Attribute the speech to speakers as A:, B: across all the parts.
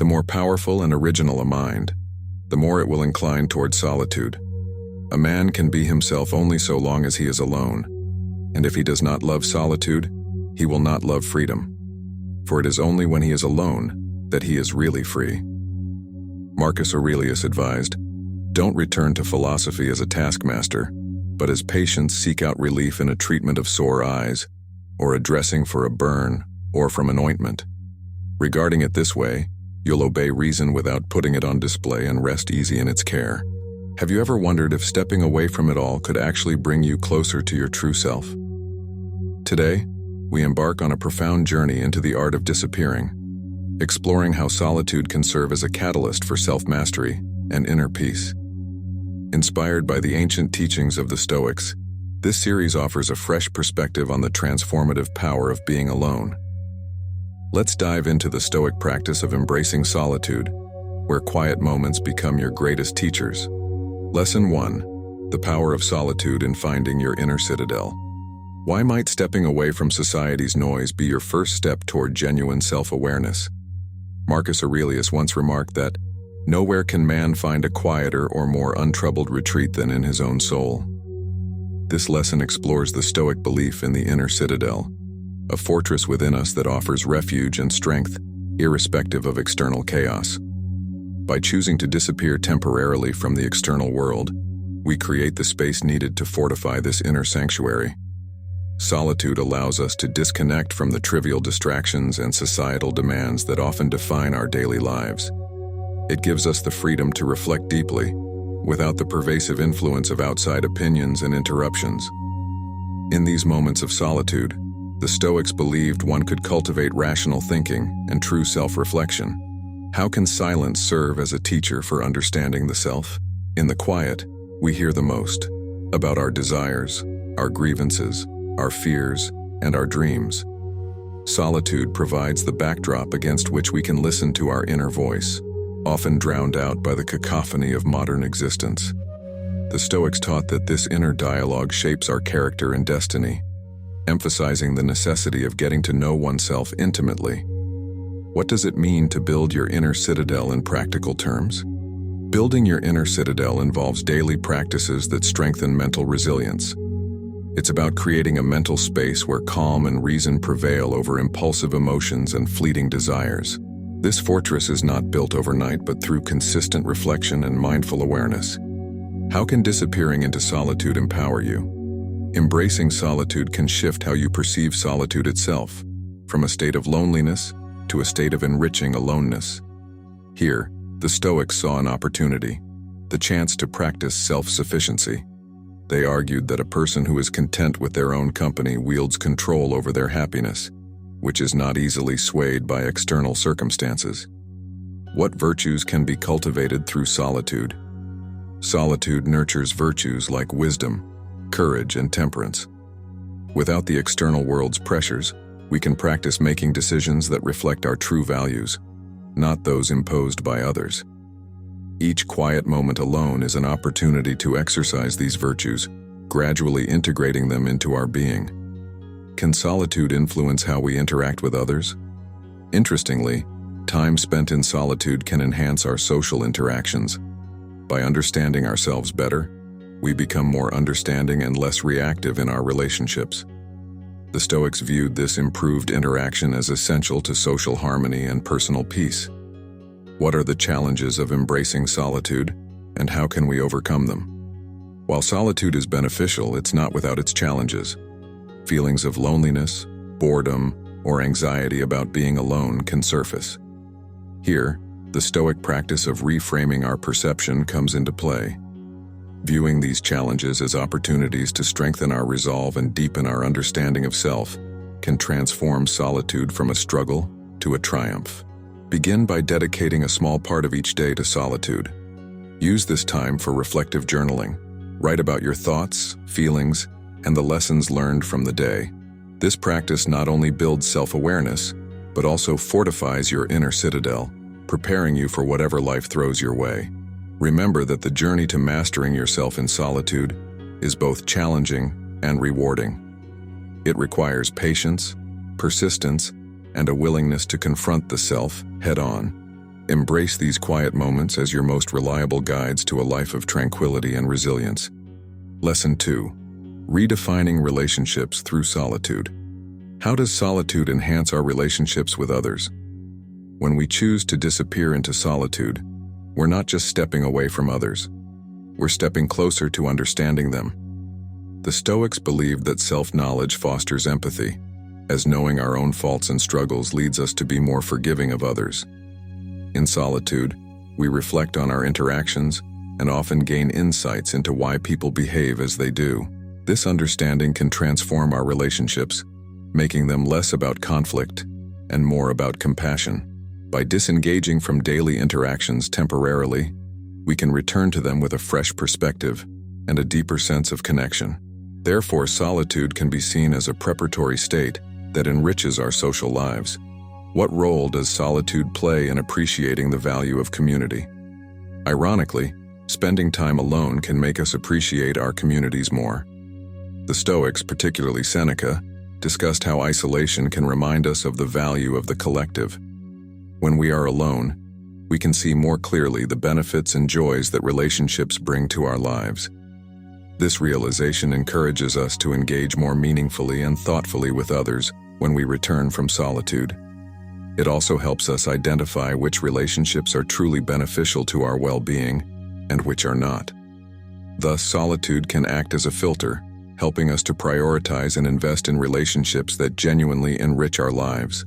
A: more powerful and original a mind, the more it will incline toward solitude. A man can be himself only so long as he is alone, and if he does not love solitude, he will not love freedom. For it is only when he is alone that he is really free. Marcus Aurelius advised, "Don't return to philosophy as a taskmaster, but as patients seek out relief in a treatment of sore eyes, or a dressing for a burn, or from an ointment. Regarding it this way, you'll obey reason without putting it on display and rest easy in its care." Have you ever wondered if stepping away from it all could actually bring you closer to your true self? Today, we embark on a profound journey into the art of disappearing, exploring how solitude can serve as a catalyst for self-mastery and inner peace. Inspired by the ancient teachings of the Stoics, this series offers a fresh perspective on the transformative power of being alone. Let's dive into the Stoic practice of embracing solitude, where quiet moments become your greatest teachers. Lesson 1. The power of solitude in finding your inner citadel. Why might stepping away from society's noise be your first step toward genuine self-awareness? Marcus Aurelius once remarked that, "Nowhere can man find a quieter or more untroubled retreat than in his own soul." This lesson explores the Stoic belief in the inner citadel, a fortress within us that offers refuge and strength, irrespective of external chaos. By choosing to disappear temporarily from the external world, we create the space needed to fortify this inner sanctuary. Solitude allows us to disconnect from the trivial distractions and societal demands that often define our daily lives. It gives us the freedom to reflect deeply, without the pervasive influence of outside opinions and interruptions. In these moments of solitude, the Stoics believed one could cultivate rational thinking and true self-reflection. How can silence serve as a teacher for understanding the self? In the quiet, we hear the most about our desires, our grievances, our fears, and our dreams. Solitude provides the backdrop against which we can listen to our inner voice, often drowned out by the cacophony of modern existence. The Stoics taught that this inner dialogue shapes our character and destiny, emphasizing the necessity of getting to know oneself intimately. What does it mean to build your inner citadel in practical terms? Building your inner citadel involves daily practices that strengthen mental resilience. It's about creating a mental space where calm and reason prevail over impulsive emotions and fleeting desires. This fortress is not built overnight, but through consistent reflection and mindful awareness. How can disappearing into solitude empower you? Embracing solitude can shift how you perceive solitude itself, from a state of loneliness to a state of enriching aloneness. Here, the Stoics saw an opportunity, the chance to practice self-sufficiency. They argued that a person who is content with their own company wields control over their happiness, which is not easily swayed by external circumstances. What virtues can be cultivated through solitude? Solitude nurtures virtues like wisdom, courage, and temperance. Without the external world's pressures, we can practice making decisions that reflect our true values, not those imposed by others. Each quiet moment alone is an opportunity to exercise these virtues, gradually integrating them into our being. Can solitude influence how we interact with others? Interestingly, time spent in solitude can enhance our social interactions. By understanding ourselves better, we become more understanding and less reactive in our relationships. The Stoics viewed this improved interaction as essential to social harmony and personal peace. What are the challenges of embracing solitude, and how can we overcome them? While solitude is beneficial, it's not without its challenges. Feelings of loneliness, boredom, or anxiety about being alone can surface. Here, the Stoic practice of reframing our perception comes into play. Viewing these challenges as opportunities to strengthen our resolve and deepen our understanding of self can transform solitude from a struggle to a triumph. Begin by dedicating a small part of each day to solitude. Use this time for reflective journaling. Write about your thoughts, feelings, and the lessons learned from the day. This practice not only builds self-awareness, but also fortifies your inner citadel, preparing you for whatever life throws your way. Remember that the journey to mastering yourself in solitude is both challenging and rewarding. It requires patience, persistence, and a willingness to confront the self head-on. Embrace these quiet moments as your most reliable guides to a life of tranquility and resilience. Lesson 2. Redefining relationships through solitude. How does solitude enhance our relationships with others? When we choose to disappear into solitude, we're not just stepping away from others. We're stepping closer to understanding them. The Stoics believed that self-knowledge fosters empathy, as knowing our own faults and struggles leads us to be more forgiving of others. In solitude, we reflect on our interactions and often gain insights into why people behave as they do. This understanding can transform our relationships, making them less about conflict and more about compassion. By disengaging from daily interactions temporarily, we can return to them with a fresh perspective and a deeper sense of connection. Therefore, solitude can be seen as a preparatory state that enriches our social lives. What role does solitude play in appreciating the value of community? Ironically, spending time alone can make us appreciate our communities more. The Stoics, particularly Seneca, discussed how isolation can remind us of the value of the collective. When we are alone, we can see more clearly the benefits and joys that relationships bring to our lives. This realization encourages us to engage more meaningfully and thoughtfully with others when we return from solitude. It also helps us identify which relationships are truly beneficial to our well-being and which are not. Thus, solitude can act as a filter, helping us to prioritize and invest in relationships that genuinely enrich our lives.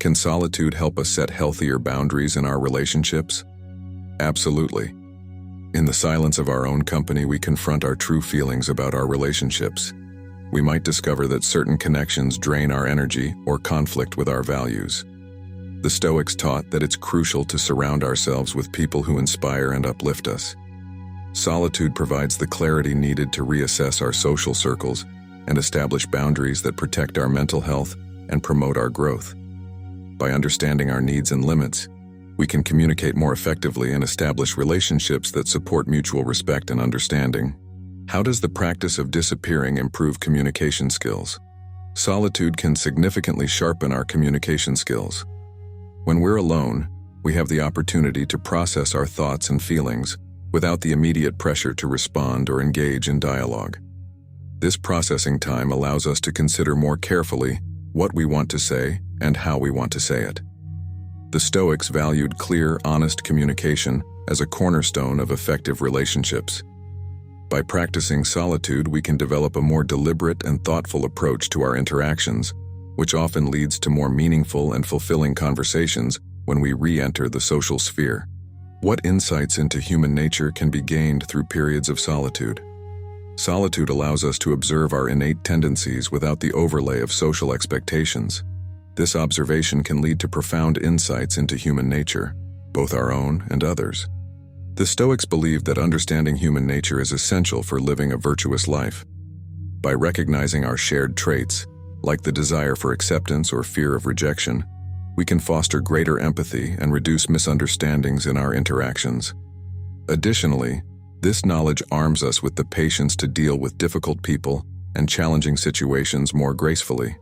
A: Can solitude help us set healthier boundaries in our relationships? Absolutely. In the silence of our own company, we confront our true feelings about our relationships. We might discover that certain connections drain our energy or conflict with our values. The Stoics taught that it's crucial to surround ourselves with people who inspire and uplift us. Solitude provides the clarity needed to reassess our social circles and establish boundaries that protect our mental health and promote our growth. By understanding our needs and limits, we can communicate more effectively and establish relationships that support mutual respect and understanding. How does the practice of disappearing improve communication skills? Solitude can significantly sharpen our communication skills. When we're alone, we have the opportunity to process our thoughts and feelings without the immediate pressure to respond or engage in dialogue. This processing time allows us to consider more carefully what we want to say and how we want to say it. The Stoics valued clear, honest communication as a cornerstone of effective relationships. By practicing solitude, we can develop a more deliberate and thoughtful approach to our interactions, which often leads to more meaningful and fulfilling conversations when we re-enter the social sphere. What insights into human nature can be gained through periods of solitude? Solitude allows us to observe our innate tendencies without the overlay of social expectations. This observation can lead to profound insights into human nature, both our own and others. The Stoics believed that understanding human nature is essential for living a virtuous life. By recognizing our shared traits, like the desire for acceptance or fear of rejection, we can foster greater empathy and reduce misunderstandings in our interactions. Additionally, this knowledge arms us with the patience to deal with difficult people and challenging situations more gracefully.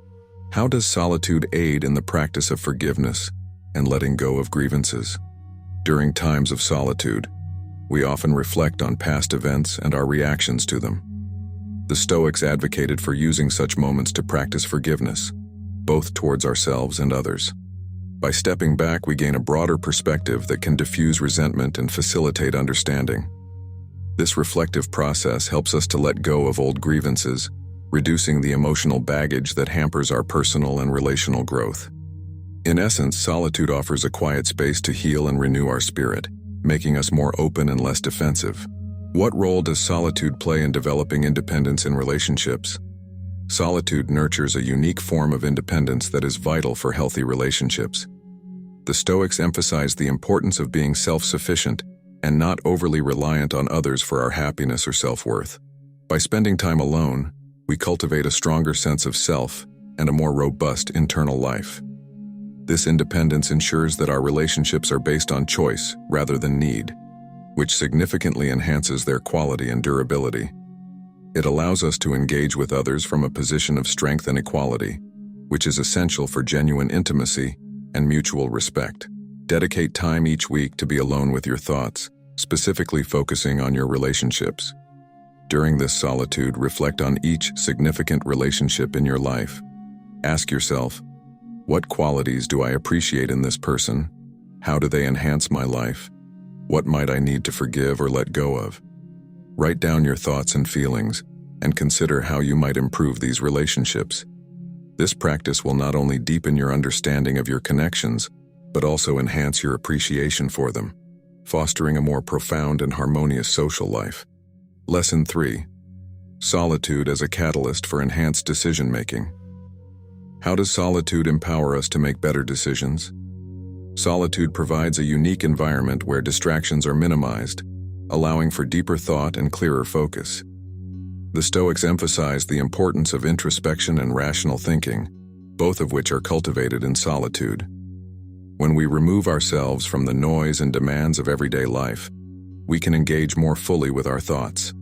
A: How does solitude aid in the practice of forgiveness and letting go of grievances? During times of solitude, we often reflect on past events and our reactions to them. The Stoics advocated for using such moments to practice forgiveness, both towards ourselves and others. By stepping back, we gain a broader perspective that can diffuse resentment and facilitate understanding. This reflective process helps us to let go of old grievances, reducing the emotional baggage that hampers our personal and relational growth. In essence, solitude offers a quiet space to heal and renew our spirit, making us more open and less defensive. What role does solitude play in developing independence in relationships? Solitude nurtures a unique form of independence that is vital for healthy relationships. The Stoics emphasized the importance of being self-sufficient and not overly reliant on others for our happiness or self-worth. By spending time alone, we cultivate a stronger sense of self and a more robust internal life. This independence ensures that our relationships are based on choice rather than need, which significantly enhances their quality and durability. It allows us to engage with others from a position of strength and equality, which is essential for genuine intimacy and mutual respect. Dedicate time each week to be alone with your thoughts, specifically focusing on your relationships. During this solitude, reflect on each significant relationship in your life. Ask yourself, what qualities do I appreciate in this person? How do they enhance my life? What might I need to forgive or let go of? Write down your thoughts and feelings, and consider how you might improve these relationships. This practice will not only deepen your understanding of your connections, but also enhance your appreciation for them, fostering a more profound and harmonious social life. Lesson 3. Solitude as a catalyst for enhanced decision-making. How does solitude empower us to make better decisions? Solitude provides a unique environment where distractions are minimized, allowing for deeper thought and clearer focus. The Stoics emphasize the importance of introspection and rational thinking, both of which are cultivated in solitude. When we remove ourselves from the noise and demands of everyday life, we can engage more fully with our thoughts.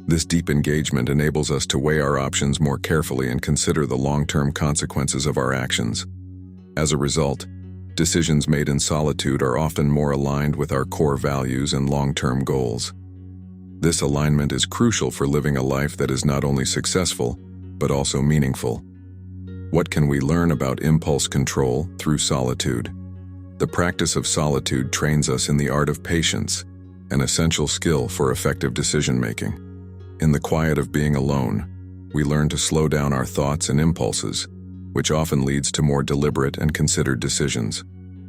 A: This deep engagement enables us to weigh our options more carefully and consider the long-term consequences of our actions. As a result, decisions made in solitude are often more aligned with our core values and long-term goals. This alignment is crucial for living a life that is not only successful, but also meaningful. What can we learn about impulse control through solitude? The practice of solitude trains us in the art of patience, an essential skill for effective decision-making. In the quiet of being alone, we learn to slow down our thoughts and impulses, which often leads to more deliberate and considered decisions.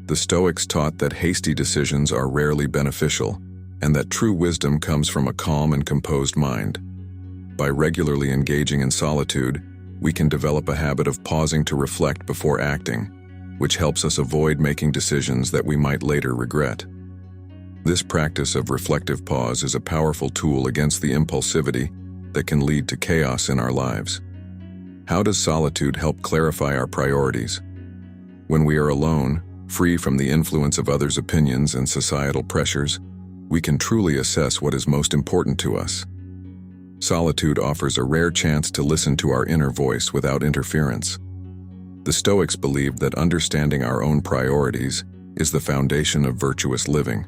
A: The Stoics taught that hasty decisions are rarely beneficial, and that true wisdom comes from a calm and composed mind. By regularly engaging in solitude, we can develop a habit of pausing to reflect before acting, which helps us avoid making decisions that we might later regret. This practice of reflective pause is a powerful tool against the impulsivity that can lead to chaos in our lives. How does solitude help clarify our priorities? When we are alone, free from the influence of others' opinions and societal pressures, we can truly assess what is most important to us. Solitude offers a rare chance to listen to our inner voice without interference. The Stoics believed that understanding our own priorities is the foundation of virtuous living.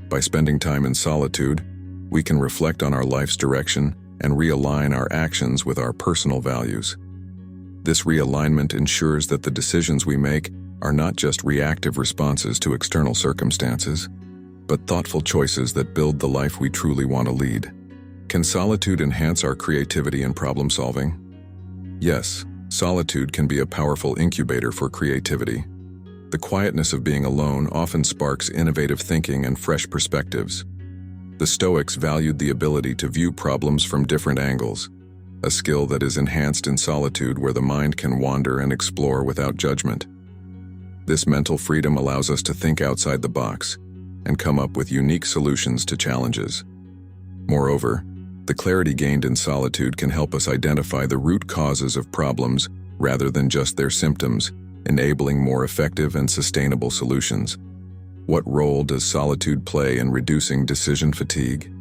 A: By spending time in solitude, we can reflect on our life's direction and realign our actions with our personal values. This realignment ensures that the decisions we make are not just reactive responses to external circumstances, but thoughtful choices that build the life we truly want to lead. Can solitude enhance our creativity and problem-solving? Yes, solitude can be a powerful incubator for creativity. The quietness of being alone often sparks innovative thinking and fresh perspectives. The Stoics valued the ability to view problems from different angles, a skill that is enhanced in solitude where the mind can wander and explore without judgment. This mental freedom allows us to think outside the box and come up with unique solutions to challenges. Moreover, the clarity gained in solitude can help us identify the root causes of problems rather than just their symptoms, enabling more effective and sustainable solutions. What role does solitude play in reducing decision fatigue?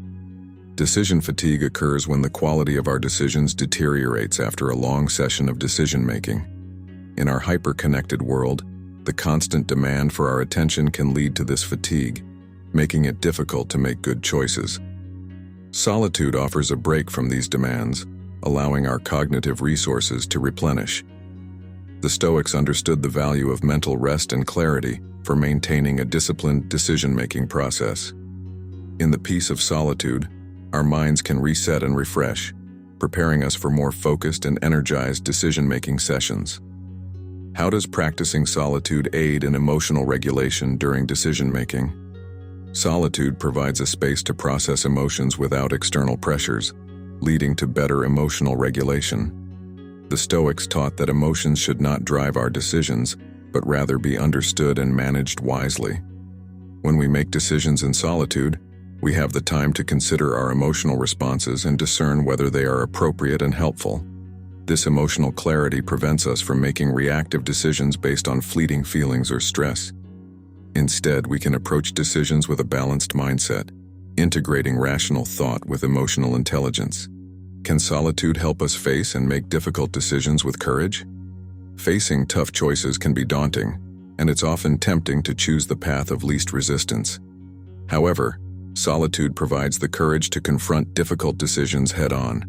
A: Decision fatigue occurs when the quality of our decisions deteriorates after a long session of decision-making. In our hyper-connected world, the constant demand for our attention can lead to this fatigue, making it difficult to make good choices. Solitude offers a break from these demands, allowing our cognitive resources to replenish. The Stoics understood the value of mental rest and clarity for maintaining a disciplined decision-making process. In the peace of solitude, our minds can reset and refresh, preparing us for more focused and energized decision-making sessions. How does practicing solitude aid in emotional regulation during decision-making? Solitude provides a space to process emotions without external pressures, leading to better emotional regulation. The Stoics taught that emotions should not drive our decisions, but rather be understood and managed wisely. When we make decisions in solitude, we have the time to consider our emotional responses and discern whether they are appropriate and helpful. This emotional clarity prevents us from making reactive decisions based on fleeting feelings or stress. Instead, we can approach decisions with a balanced mindset, integrating rational thought with emotional intelligence. Can solitude help us face and make difficult decisions with courage? Facing tough choices can be daunting, and it's often tempting to choose the path of least resistance. However, solitude provides the courage to confront difficult decisions head-on.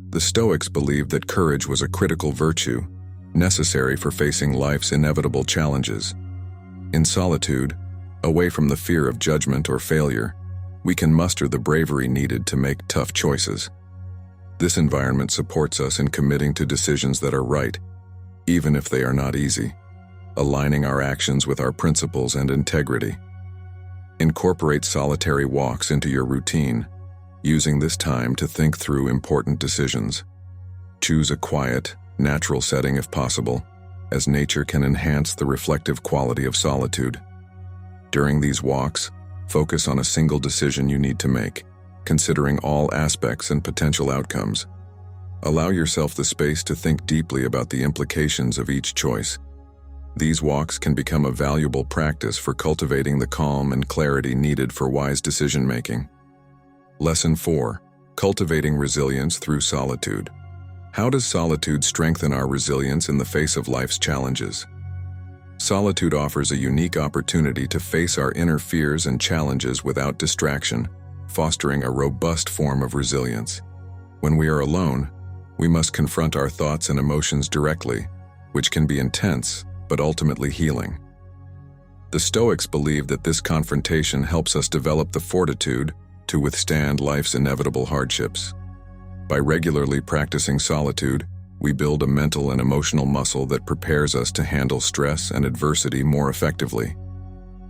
A: The Stoics believed that courage was a critical virtue, necessary for facing life's inevitable challenges. In solitude, away from the fear of judgment or failure, we can muster the bravery needed to make tough choices. This environment supports us in committing to decisions that are right, even if they are not easy, aligning our actions with our principles and integrity. Incorporate solitary walks into your routine, using this time to think through important decisions. Choose a quiet, natural setting if possible, as nature can enhance the reflective quality of solitude. During these walks, focus on a single decision you need to make, considering all aspects and potential outcomes. Allow yourself the space to think deeply about the implications of each choice. These walks can become a valuable practice for cultivating the calm and clarity needed for wise decision-making. Lesson 4. Cultivating resilience through solitude. How does solitude strengthen our resilience in the face of life's challenges? Solitude offers a unique opportunity to face our inner fears and challenges without distraction, fostering a robust form of resilience. When we are alone, we must confront our thoughts and emotions directly, which can be intense, but ultimately healing. The Stoics believe that this confrontation helps us develop the fortitude to withstand life's inevitable hardships. By regularly practicing solitude, we build a mental and emotional muscle that prepares us to handle stress and adversity more effectively.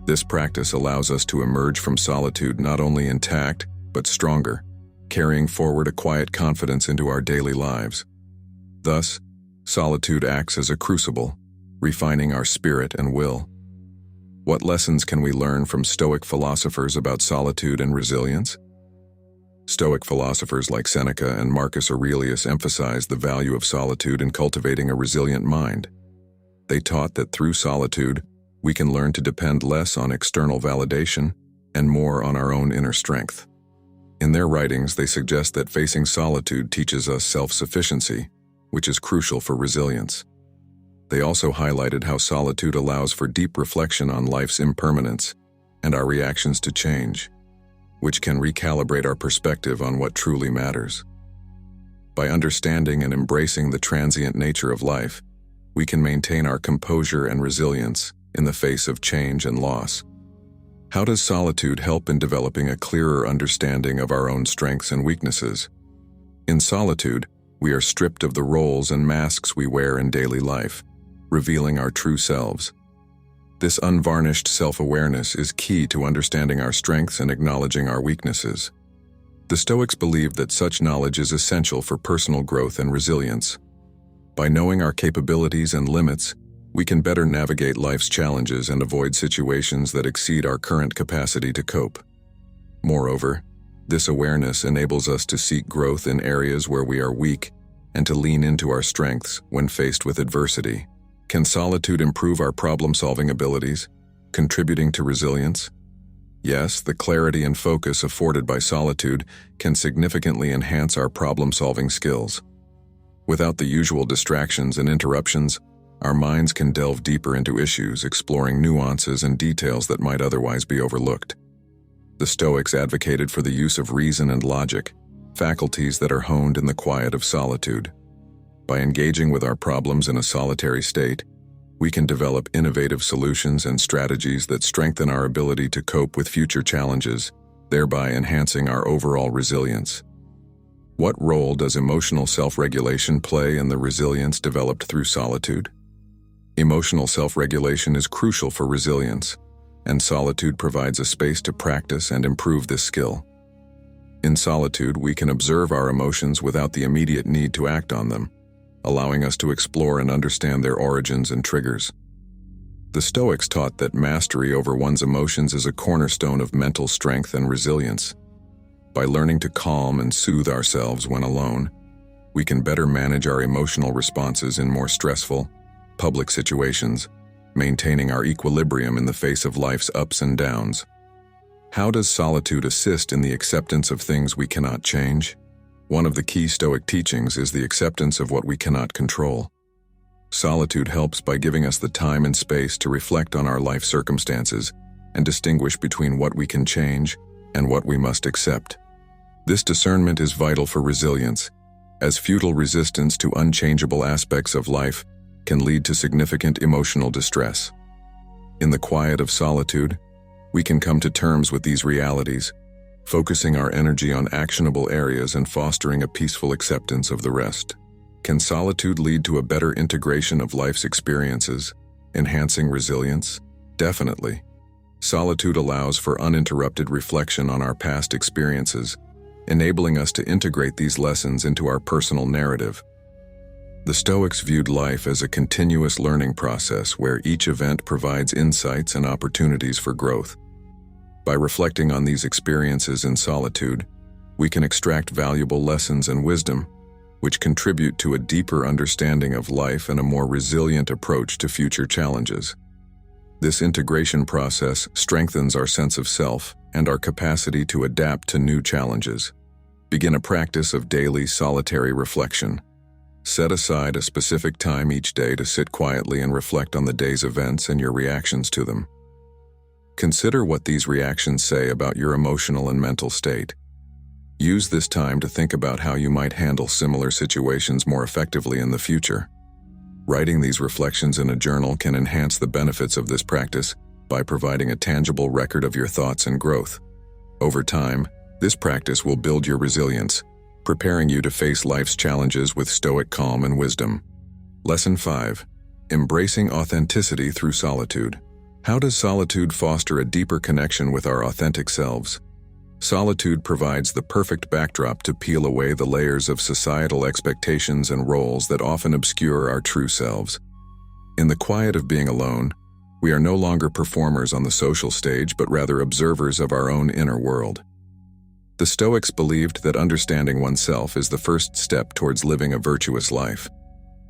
A: This practice allows us to emerge from solitude not only intact, but stronger, carrying forward a quiet confidence into our daily lives. Thus, solitude acts as a crucible, refining our spirit and will. What lessons can we learn from Stoic philosophers about solitude and resilience? Stoic philosophers like Seneca and Marcus Aurelius emphasized the value of solitude in cultivating a resilient mind. They taught that through solitude, we can learn to depend less on external validation and more on our own inner strength. In their writings, they suggest that facing solitude teaches us self-sufficiency, which is crucial for resilience. They also highlighted how solitude allows for deep reflection on life's impermanence and our reactions to change, which can recalibrate our perspective on what truly matters. By understanding and embracing the transient nature of life, we can maintain our composure and resilience in the face of change and loss. How does solitude help in developing a clearer understanding of our own strengths and weaknesses? In solitude, we are stripped of the roles and masks we wear in daily life, revealing our true selves. This unvarnished self-awareness is key to understanding our strengths and acknowledging our weaknesses. The Stoics believed that such knowledge is essential for personal growth and resilience. By knowing our capabilities and limits, we can better navigate life's challenges and avoid situations that exceed our current capacity to cope. Moreover, this awareness enables us to seek growth in areas where we are weak and to lean into our strengths when faced with adversity. Can solitude improve our problem-solving abilities, contributing to resilience? Yes, the clarity and focus afforded by solitude can significantly enhance our problem-solving skills. Without the usual distractions and interruptions, our minds can delve deeper into issues, exploring nuances and details that might otherwise be overlooked. The Stoics advocated for the use of reason and logic, faculties that are honed in the quiet of solitude. By engaging with our problems in a solitary state, we can develop innovative solutions and strategies that strengthen our ability to cope with future challenges, thereby enhancing our overall resilience. What role does emotional self-regulation play in the resilience developed through solitude? Emotional self-regulation is crucial for resilience, and solitude provides a space to practice and improve this skill. In solitude, we can observe our emotions without the immediate need to act on them, allowing us to explore and understand their origins and triggers. The Stoics taught that mastery over one's emotions is a cornerstone of mental strength and resilience. By learning to calm and soothe ourselves when alone, we can better manage our emotional responses in more stressful, public situations, maintaining our equilibrium in the face of life's ups and downs. How does solitude assist in the acceptance of things we cannot change? One of the key Stoic teachings is the acceptance of what we cannot control. Solitude helps by giving us the time and space to reflect on our life circumstances and distinguish between what we can change and what we must accept. This discernment is vital for resilience, as futile resistance to unchangeable aspects of life can lead to significant emotional distress. In the quiet of solitude, we can come to terms with these realities, focusing our energy on actionable areas and fostering a peaceful acceptance of the rest. Can solitude lead to a better integration of life's experiences, enhancing resilience? Definitely. Solitude allows for uninterrupted reflection on our past experiences, enabling us to integrate these lessons into our personal narrative. The Stoics viewed life as a continuous learning process where each event provides insights and opportunities for growth. By reflecting on these experiences in solitude, we can extract valuable lessons and wisdom, which contribute to a deeper understanding of life and a more resilient approach to future challenges. This integration process strengthens our sense of self and our capacity to adapt to new challenges. Begin a practice of daily solitary reflection. Set aside a specific time each day to sit quietly and reflect on the day's events and your reactions to them. Consider what these reactions say about your emotional and mental state. Use this time to think about how you might handle similar situations more effectively in the future. Writing these reflections in a journal can enhance the benefits of this practice by providing a tangible record of your thoughts and growth. Over time, this practice will build your resilience, preparing you to face life's challenges with stoic calm and wisdom. Lesson 5. Embracing authenticity through solitude. How does solitude foster a deeper connection with our authentic selves? Solitude provides the perfect backdrop to peel away the layers of societal expectations and roles that often obscure our true selves. In the quiet of being alone, we are no longer performers on the social stage but rather observers of our own inner world. The Stoics believed that understanding oneself is the first step towards living a virtuous life.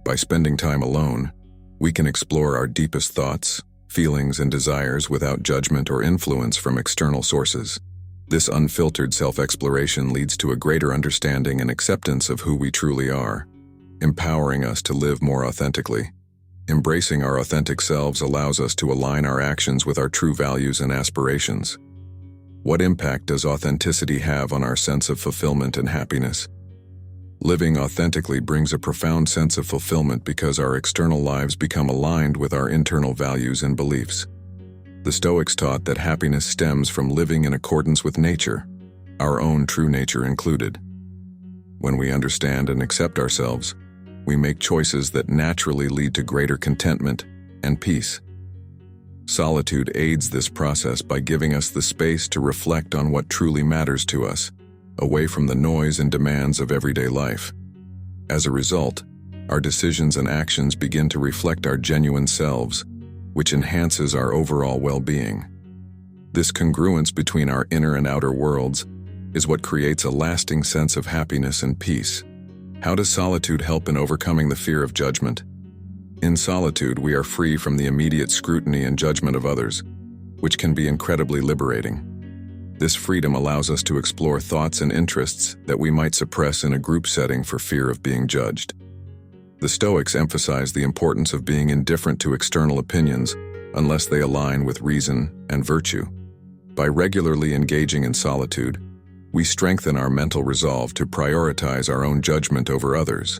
A: By spending time alone, we can explore our deepest thoughts, feelings, and desires without judgment or influence from external sources. This unfiltered self-exploration leads to a greater understanding and acceptance of who we truly are, empowering us to live more authentically. Embracing our authentic selves allows us to align our actions with our true values and aspirations. What impact does authenticity have on our sense of fulfillment and happiness? Living authentically brings a profound sense of fulfillment because our external lives become aligned with our internal values and beliefs. The Stoics taught that happiness stems from living in accordance with nature, our own true nature included. When we understand and accept ourselves, we make choices that naturally lead to greater contentment and peace. Solitude aids this process by giving us the space to reflect on what truly matters to us, away from the noise and demands of everyday life. As a result, our decisions and actions begin to reflect our genuine selves, which enhances our overall well-being. This congruence between our inner and outer worlds is what creates a lasting sense of happiness and peace. How does solitude help in overcoming the fear of judgment? In solitude, we are free from the immediate scrutiny and judgment of others, which can be incredibly liberating. This freedom allows us to explore thoughts and interests that we might suppress in a group setting for fear of being judged. The Stoics emphasize the importance of being indifferent to external opinions unless they align with reason and virtue. By regularly engaging in solitude, we strengthen our mental resolve to prioritize our own judgment over others.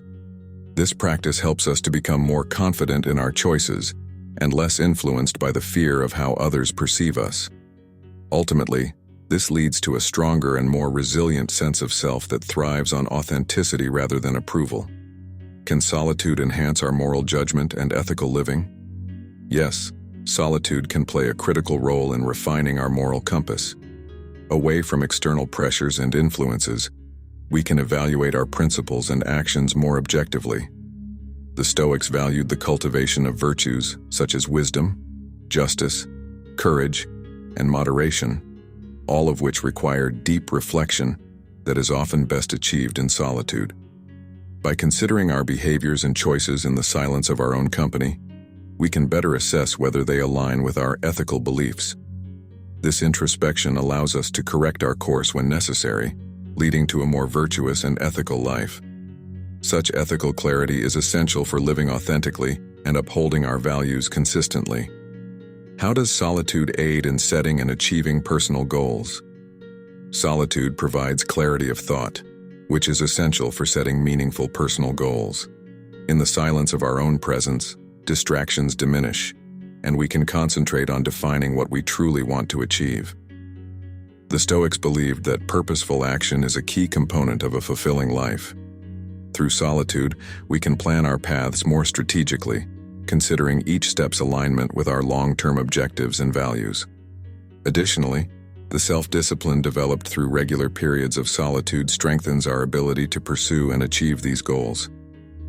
A: This practice helps us to become more confident in our choices and less influenced by the fear of how others perceive us. Ultimately, this leads to a stronger and more resilient sense of self that thrives on authenticity rather than approval. Can solitude enhance our moral judgment and ethical living? Yes, solitude can play a critical role in refining our moral compass. Away from external pressures and influences, we can evaluate our principles and actions more objectively. The Stoics valued the cultivation of virtues such as wisdom, justice, courage, and moderation, all of which require deep reflection that is often best achieved in solitude. By considering our behaviors and choices in the silence of our own company, we can better assess whether they align with our ethical beliefs. This introspection allows us to correct our course when necessary, leading to a more virtuous and ethical life. Such ethical clarity is essential for living authentically and upholding our values consistently. How does solitude aid in setting and achieving personal goals? Solitude provides clarity of thought, which is essential for setting meaningful personal goals. In the silence of our own presence, distractions diminish, and we can concentrate on defining what we truly want to achieve. The Stoics believed that purposeful action is a key component of a fulfilling life. Through solitude, we can plan our paths more strategically, considering each step's alignment with our long-term objectives and values. Additionally, the self-discipline developed through regular periods of solitude strengthens our ability to pursue and achieve these goals.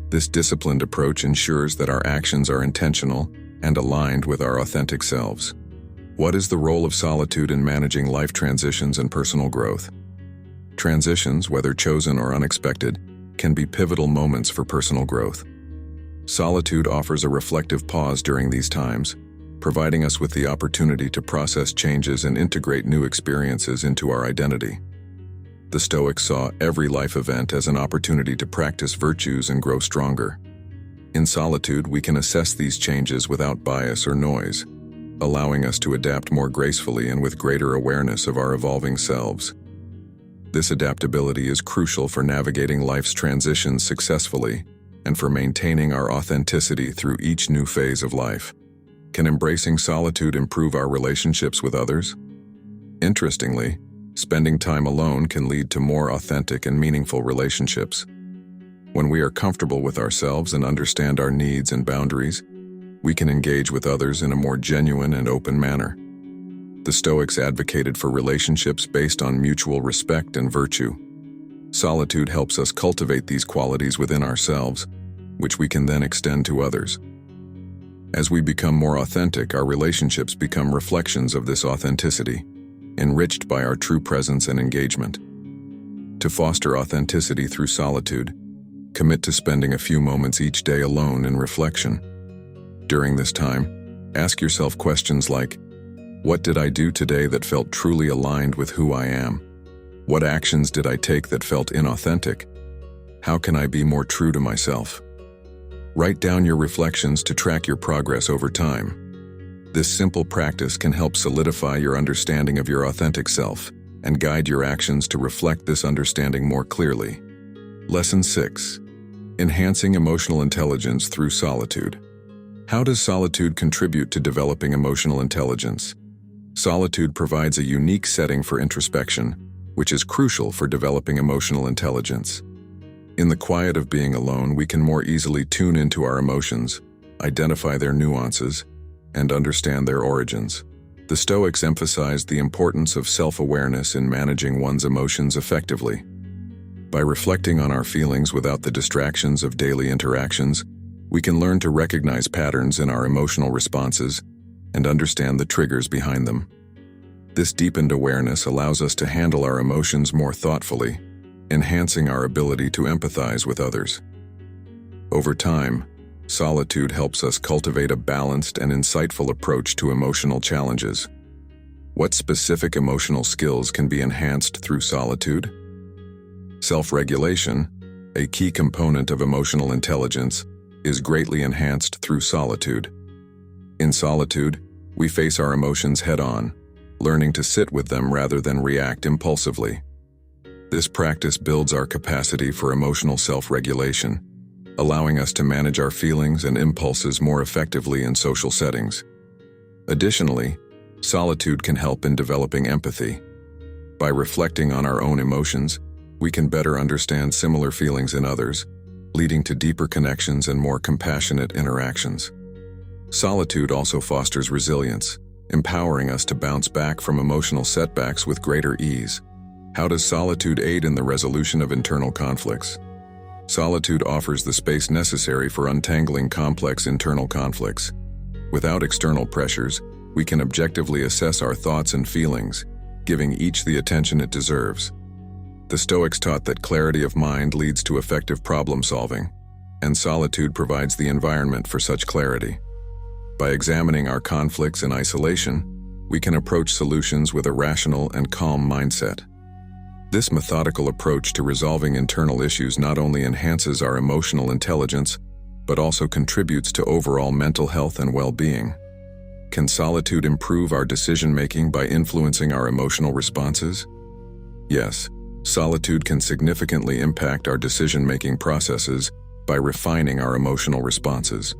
A: This disciplined approach ensures that our actions are intentional and aligned with our authentic selves. What is the role of solitude in managing life transitions and personal growth? Transitions, whether chosen or unexpected, can be pivotal moments for personal growth. Solitude offers a reflective pause during these times, providing us with the opportunity to process changes and integrate new experiences into our identity. The Stoics saw every life event as an opportunity to practice virtues and grow stronger. In solitude, we can assess these changes without bias or noise, allowing us to adapt more gracefully and with greater awareness of our evolving selves. This adaptability is crucial for navigating life's transitions successfully and for maintaining our authenticity through each new phase of life. Can embracing solitude improve our relationships with others? Interestingly, spending time alone can lead to more authentic and meaningful relationships. When we are comfortable with ourselves and understand our needs and boundaries, we can engage with others in a more genuine and open manner. The Stoics advocated for relationships based on mutual respect and virtue. Solitude helps us cultivate these qualities within ourselves, which we can then extend to others. As we become more authentic, our relationships become reflections of this authenticity, enriched by our true presence and engagement. To foster authenticity through solitude, commit to spending a few moments each day alone in reflection. During this time, ask yourself questions like, what did I do today that felt truly aligned with who I am? What actions did I take that felt inauthentic? How can I be more true to myself? Write down your reflections to track your progress over time. This simple practice can help solidify your understanding of your authentic self and guide your actions to reflect this understanding more clearly. Lesson 6. Enhancing emotional intelligence through solitude. How does solitude contribute to developing emotional intelligence? Solitude provides a unique setting for introspection, which is crucial for developing emotional intelligence. In the quiet of being alone, we can more easily tune into our emotions, identify their nuances, and understand their origins. The Stoics emphasized the importance of self-awareness in managing one's emotions effectively. By reflecting on our feelings without the distractions of daily interactions, we can learn to recognize patterns in our emotional responses and understand the triggers behind them. This deepened awareness allows us to handle our emotions more thoughtfully, enhancing our ability to empathize with others. Over time, solitude helps us cultivate a balanced and insightful approach to emotional challenges. What specific emotional skills can be enhanced through solitude? Self-regulation, a key component of emotional intelligence, is greatly enhanced through solitude. In solitude, we face our emotions head-on, learning to sit with them rather than react impulsively. This practice builds our capacity for emotional self-regulation, allowing us to manage our feelings and impulses more effectively in social settings. Additionally, solitude can help in developing empathy. By reflecting on our own emotions, we can better understand similar feelings in others, leading to deeper connections and more compassionate interactions. Solitude also fosters resilience, empowering us to bounce back from emotional setbacks with greater ease. How does solitude aid in the resolution of internal conflicts? Solitude offers the space necessary for untangling complex internal conflicts. Without external pressures, we can objectively assess our thoughts and feelings, giving each the attention it deserves. The Stoics taught that clarity of mind leads to effective problem-solving, and solitude provides the environment for such clarity. By examining our conflicts in isolation, we can approach solutions with a rational and calm mindset. This methodical approach to resolving internal issues not only enhances our emotional intelligence, but also contributes to overall mental health and well-being. Can solitude improve our decision-making by influencing our emotional responses? Yes, solitude can significantly impact our decision-making processes by refining our emotional responses.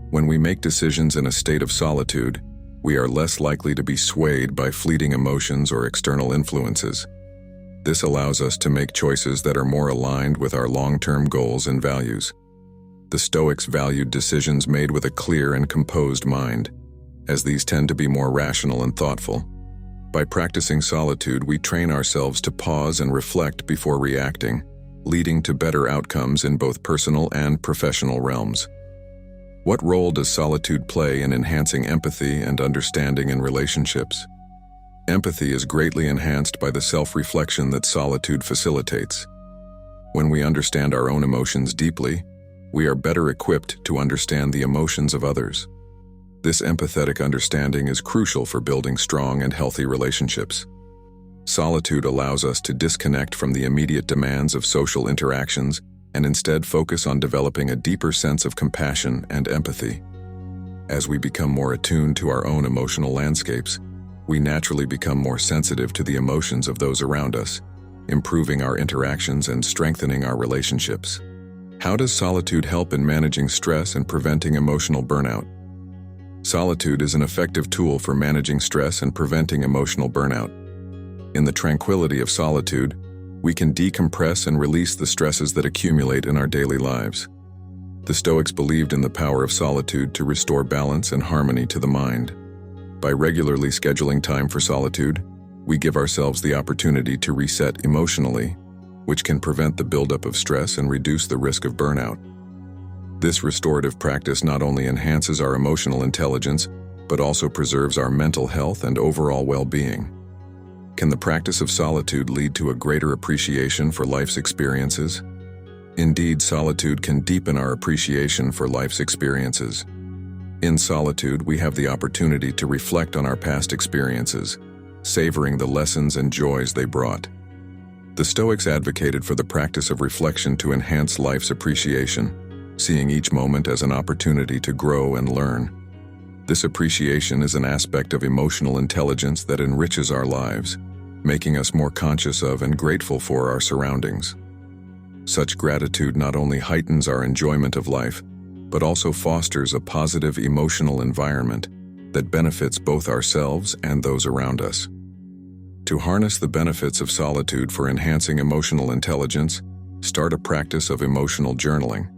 A: When we make decisions in a state of solitude, we are less likely to be swayed by fleeting emotions or external influences. This allows us to make choices that are more aligned with our long-term goals and values. The Stoics valued decisions made with a clear and composed mind, as these tend to be more rational and thoughtful. By practicing solitude, we train ourselves to pause and reflect before reacting, leading to better outcomes in both personal and professional realms. What role does solitude play in enhancing empathy and understanding in relationships? Empathy is greatly enhanced by the self-reflection that solitude facilitates. When we understand our own emotions deeply, we are better equipped to understand the emotions of others. This empathetic understanding is crucial for building strong and healthy relationships. Solitude allows us to disconnect from the immediate demands of social interactions and instead focus on developing a deeper sense of compassion and empathy. As we become more attuned to our own emotional landscapes, we naturally become more sensitive to the emotions of those around us, improving our interactions and strengthening our relationships. How does solitude help in managing stress and preventing emotional burnout? Solitude is an effective tool for managing stress and preventing emotional burnout. In the tranquility of solitude, we can decompress and release the stresses that accumulate in our daily lives. The Stoics believed in the power of solitude to restore balance and harmony to the mind. By regularly scheduling time for solitude, we give ourselves the opportunity to reset emotionally, which can prevent the buildup of stress and reduce the risk of burnout. This restorative practice not only enhances our emotional intelligence, but also preserves our mental health and overall well-being. Can the practice of solitude lead to a greater appreciation for life's experiences? Indeed, solitude can deepen our appreciation for life's experiences. In solitude, we have the opportunity to reflect on our past experiences, savoring the lessons and joys they brought. The Stoics advocated for the practice of reflection to enhance life's appreciation, seeing each moment as an opportunity to grow and learn. This appreciation is an aspect of emotional intelligence that enriches our lives, making us more conscious of and grateful for our surroundings. Such gratitude not only heightens our enjoyment of life, but also fosters a positive emotional environment that benefits both ourselves and those around us. To harness the benefits of solitude for enhancing emotional intelligence, start a practice of emotional journaling.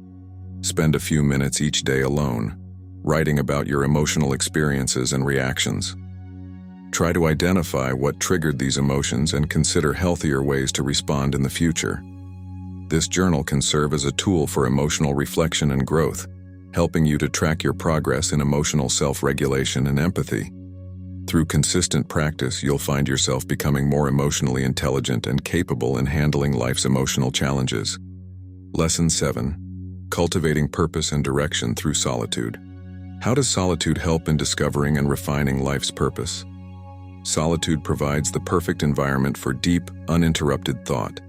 A: Spend a few minutes each day alone, writing about your emotional experiences and reactions. Try to identify what triggered these emotions and consider healthier ways to respond in the future. This journal can serve as a tool for emotional reflection and growth, helping you to track your progress in emotional self-regulation and empathy. Through consistent practice, you'll find yourself becoming more emotionally intelligent and capable in handling life's emotional challenges. Lesson 7. Cultivating purpose and direction through solitude. How does solitude help in discovering and refining life's purpose? Solitude provides the perfect environment for deep, uninterrupted thought,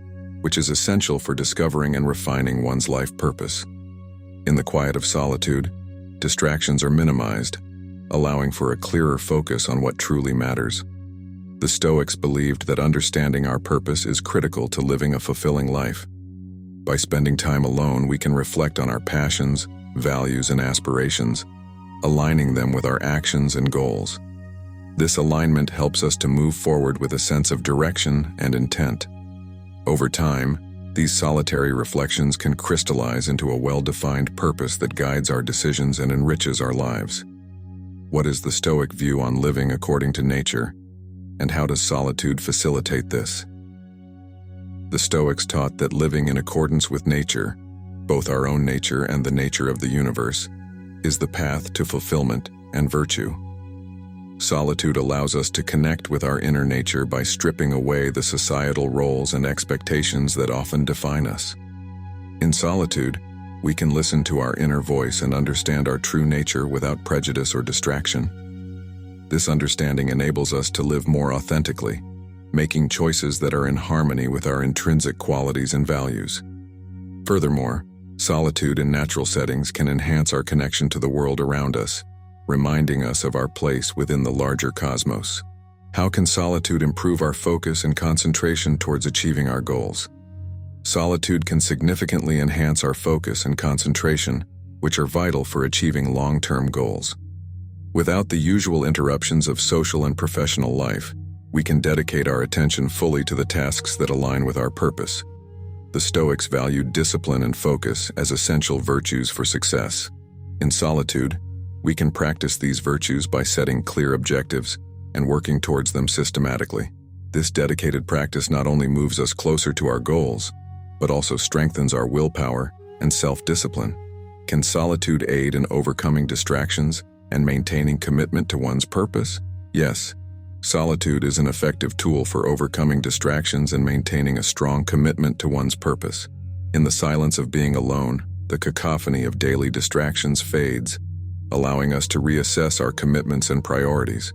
A: which is essential for discovering and refining one's life purpose. In the quiet of solitude, distractions are minimized, allowing for a clearer focus on what truly matters. The Stoics believed that understanding our purpose is critical to living a fulfilling life. By spending time alone, we can reflect on our passions, values, and aspirations, aligning them with our actions and goals. This alignment helps us to move forward with a sense of direction and intent. Over time, these solitary reflections can crystallize into a well-defined purpose that guides our decisions and enriches our lives. What is the Stoic view on living according to nature, and how does solitude facilitate this? The Stoics taught that living in accordance with nature, both our own nature and the nature of the universe, is the path to fulfillment and virtue. Solitude allows us to connect with our inner nature by stripping away the societal roles and expectations that often define us. In solitude, we can listen to our inner voice and understand our true nature without prejudice or distraction. This understanding enables us to live more authentically, making choices that are in harmony with our intrinsic qualities and values. Furthermore, Solitude in natural settings can enhance our connection to the world around us, reminding us of our place within the larger cosmos. How can solitude improve our focus and concentration towards achieving our goals? Solitude can significantly enhance our focus and concentration, which are vital for achieving long-term goals. Without the usual interruptions of social and professional life, we can dedicate our attention fully to the tasks that align with our purpose. The Stoics valued discipline and focus as essential virtues for success. In solitude, we can practice these virtues by setting clear objectives and working towards them systematically. This dedicated practice not only moves us closer to our goals, but also strengthens our willpower and self-discipline. Can solitude aid in overcoming distractions and maintaining commitment to one's purpose? Yes. Solitude is an effective tool for overcoming distractions and maintaining a strong commitment to one's purpose. In the silence of being alone, the cacophony of daily distractions fades, allowing us to reassess our commitments and priorities.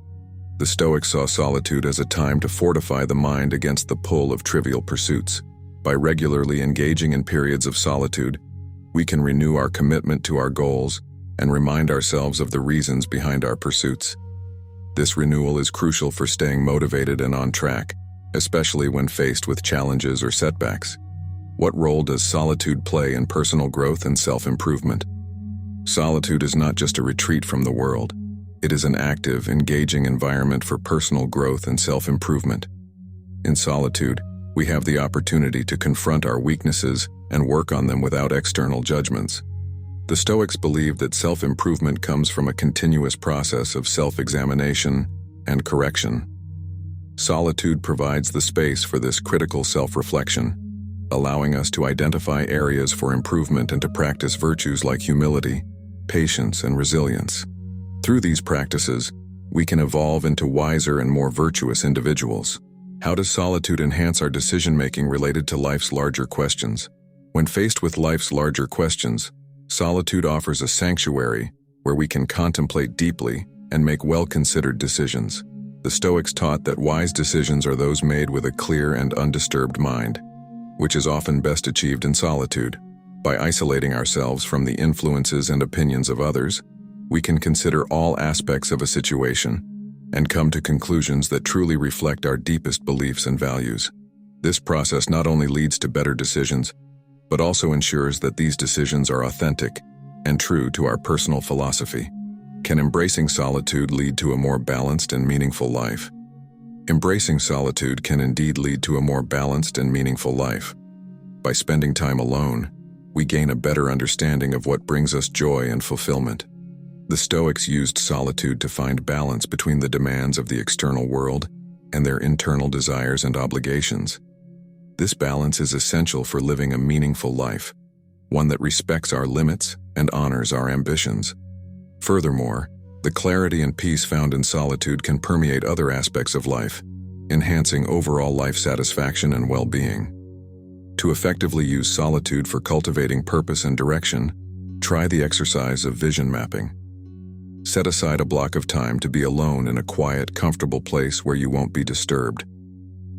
A: The Stoics saw solitude as a time to fortify the mind against the pull of trivial pursuits. By regularly engaging in periods of solitude, we can renew our commitment to our goals and remind ourselves of the reasons behind our pursuits. This renewal is crucial for staying motivated and on track, especially when faced with challenges or setbacks. What role does solitude play in personal growth and self-improvement? Solitude is not just a retreat from the world. It is an active, engaging environment for personal growth and self-improvement. In solitude, we have the opportunity to confront our weaknesses and work on them without external judgments. The Stoics believe that self-improvement comes from a continuous process of self-examination and correction. Solitude provides the space for this critical self-reflection, allowing us to identify areas for improvement and to practice virtues like humility, patience, and resilience. Through these practices, we can evolve into wiser and more virtuous individuals. How does solitude enhance our decision-making related to life's larger questions? When faced with life's larger questions, solitude offers a sanctuary where we can contemplate deeply and make well-considered decisions. The Stoics taught that wise decisions are those made with a clear and undisturbed mind, which is often best achieved in solitude. By isolating ourselves from the influences and opinions of others, we can consider all aspects of a situation and come to conclusions that truly reflect our deepest beliefs and values. This process not only leads to better decisions, but also ensures that these decisions are authentic and true to our personal philosophy. Can embracing solitude lead to a more balanced and meaningful life? Embracing solitude can indeed lead to a more balanced and meaningful life. By spending time alone, we gain a better understanding of what brings us joy and fulfillment. The Stoics used solitude to find balance between the demands of the external world and their internal desires and obligations. This balance is essential for living a meaningful life, one that respects our limits and honors our ambitions. Furthermore, the clarity and peace found in solitude can permeate other aspects of life, enhancing overall life satisfaction and well-being. To effectively use solitude for cultivating purpose and direction, try the exercise of vision mapping. Set aside a block of time to be alone in a quiet, comfortable place where you won't be disturbed.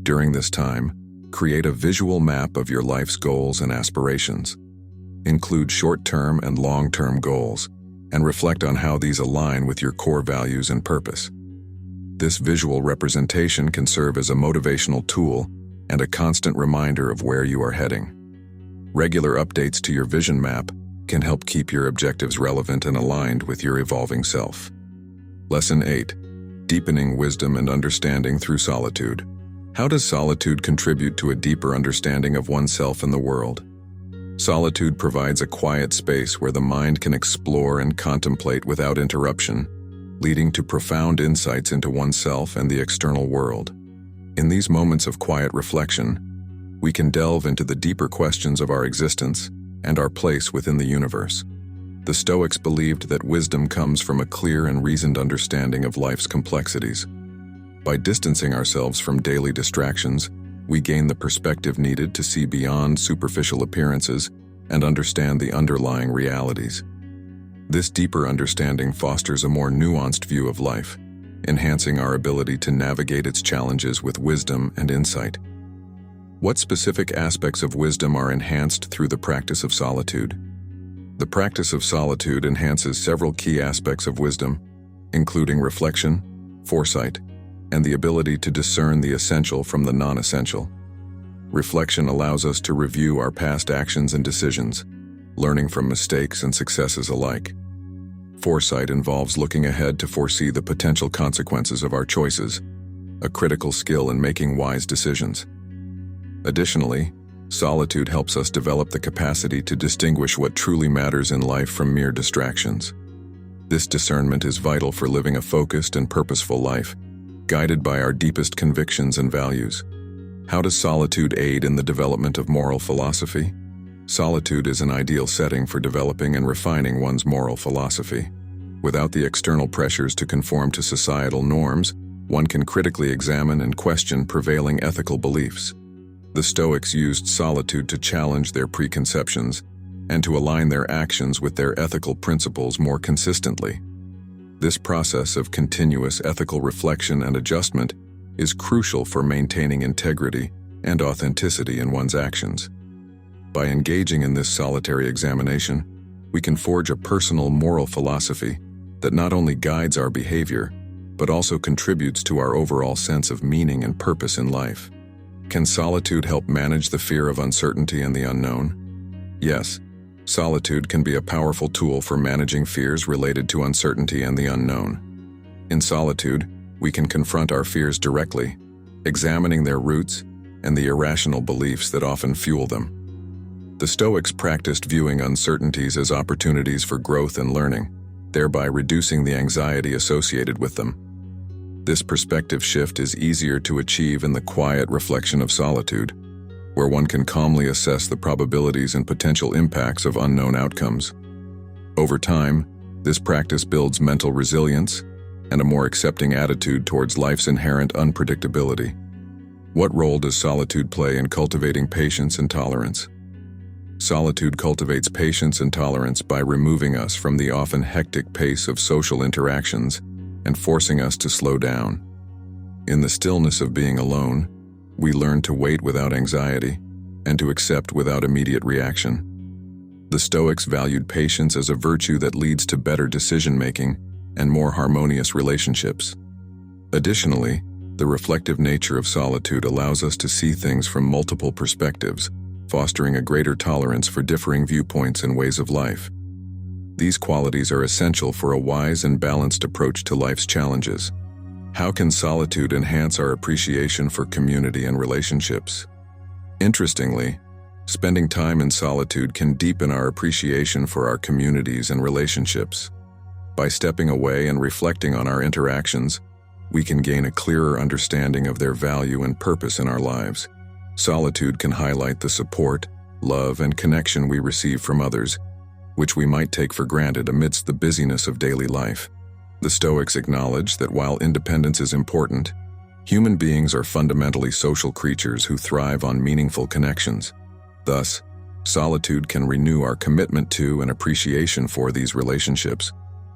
A: During this time, create a visual map of your life's goals and aspirations. Include short-term and long-term goals, and reflect on how these align with your core values and purpose. This visual representation can serve as a motivational tool and a constant reminder of where you are heading. Regular updates to your vision map can help keep your objectives relevant and aligned with your evolving self. Lesson 8. Deepening wisdom and understanding through solitude. How does solitude contribute to a deeper understanding of oneself and the world? Solitude provides a quiet space where the mind can explore and contemplate without interruption, leading to profound insights into oneself and the external world. In these moments of quiet reflection, we can delve into the deeper questions of our existence and our place within the universe. The Stoics believed that wisdom comes from a clear and reasoned understanding of life's complexities. By distancing ourselves from daily distractions, we gain the perspective needed to see beyond superficial appearances and understand the underlying realities. This deeper understanding fosters a more nuanced view of life, enhancing our ability to navigate its challenges with wisdom and insight. What specific aspects of wisdom are enhanced through the practice of solitude? The practice of solitude enhances several key aspects of wisdom, including reflection, foresight, and the ability to discern the essential from the non-essential. Reflection allows us to review our past actions and decisions, learning from mistakes and successes alike. Foresight involves looking ahead to foresee the potential consequences of our choices, a critical skill in making wise decisions. Additionally, solitude helps us develop the capacity to distinguish what truly matters in life from mere distractions. This discernment is vital for living a focused and purposeful life, guided by our deepest convictions and values. How does solitude aid in the development of moral philosophy? Solitude is an ideal setting for developing and refining one's moral philosophy. Without the external pressures to conform to societal norms, one can critically examine and question prevailing ethical beliefs. The Stoics used solitude to challenge their preconceptions and to align their actions with their ethical principles more consistently. This process of continuous ethical reflection and adjustment is crucial for maintaining integrity and authenticity in one's actions. By engaging in this solitary examination, we can forge a personal moral philosophy that not only guides our behavior, but also contributes to our overall sense of meaning and purpose in life. Can solitude help manage the fear of uncertainty and the unknown? Yes, solitude can be a powerful tool for managing fears related to uncertainty and the unknown. In solitude, we can confront our fears directly, examining their roots and the irrational beliefs that often fuel them. The Stoics practiced viewing uncertainties as opportunities for growth and learning, thereby reducing the anxiety associated with them. This perspective shift is easier to achieve in the quiet reflection of solitude, where one can calmly assess the probabilities and potential impacts of unknown outcomes. Over time, this practice builds mental resilience and a more accepting attitude towards life's inherent unpredictability. What role does solitude play in cultivating patience and tolerance? Solitude cultivates patience and tolerance by removing us from the often hectic pace of social interactions and forcing us to slow down. In the stillness of being alone, we learn to wait without anxiety and to accept without immediate reaction. The Stoics valued patience as a virtue that leads to better decision-making and more harmonious relationships. Additionally, the reflective nature of solitude allows us to see things from multiple perspectives, fostering a greater tolerance for differing viewpoints and ways of life. These qualities are essential for a wise and balanced approach to life's challenges. How can solitude enhance our appreciation for community and relationships? Interestingly, spending time in solitude can deepen our appreciation for our communities and relationships. By stepping away and reflecting on our interactions, we can gain a clearer understanding of their value and purpose in our lives. Solitude can highlight the support, love, and connection we receive from others, which we might take for granted amidst the busyness of daily life. The Stoics acknowledge that while independence is important, human beings are fundamentally social creatures who thrive on meaningful connections. Thus, solitude can renew our commitment to and appreciation for these relationships,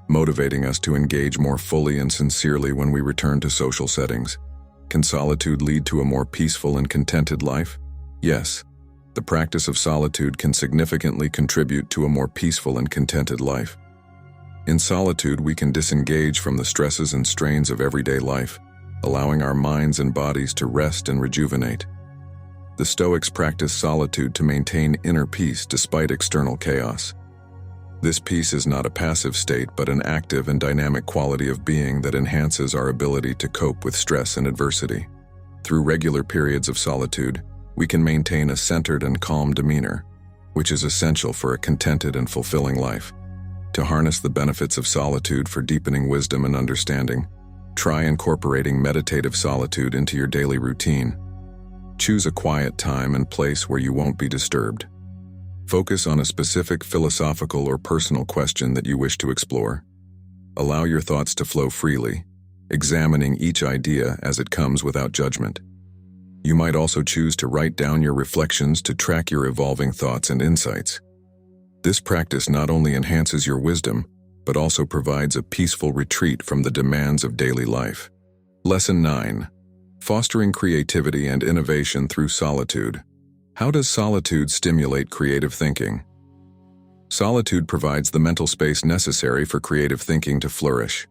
A: motivating us to engage more fully and sincerely when we return to social settings. Can solitude lead to a more peaceful and contented life? Yes, the practice of solitude can significantly contribute to a more peaceful and contented life. In solitude, we can disengage from the stresses and strains of everyday life, allowing our minds and bodies to rest and rejuvenate. The Stoics practice solitude to maintain inner peace despite external chaos. This peace is not a passive state, but an active and dynamic quality of being that enhances our ability to cope with stress and adversity. Through regular periods of solitude, we can maintain a centered and calm demeanor, which is essential for a contented and fulfilling life. To harness the benefits of solitude for deepening wisdom and understanding, try incorporating meditative solitude into your daily routine. Choose a quiet time and place where you won't be disturbed. Focus on a specific philosophical or personal question that you wish to explore. Allow your thoughts to flow freely, examining each idea as it comes without judgment. You might also choose to write down your reflections to track your evolving thoughts and insights. This practice not only enhances your wisdom, but also provides a peaceful retreat from the demands of daily life. Lesson 9. Fostering creativity and innovation through solitude. How does solitude stimulate creative thinking? Solitude provides the mental space necessary for creative thinking to flourish.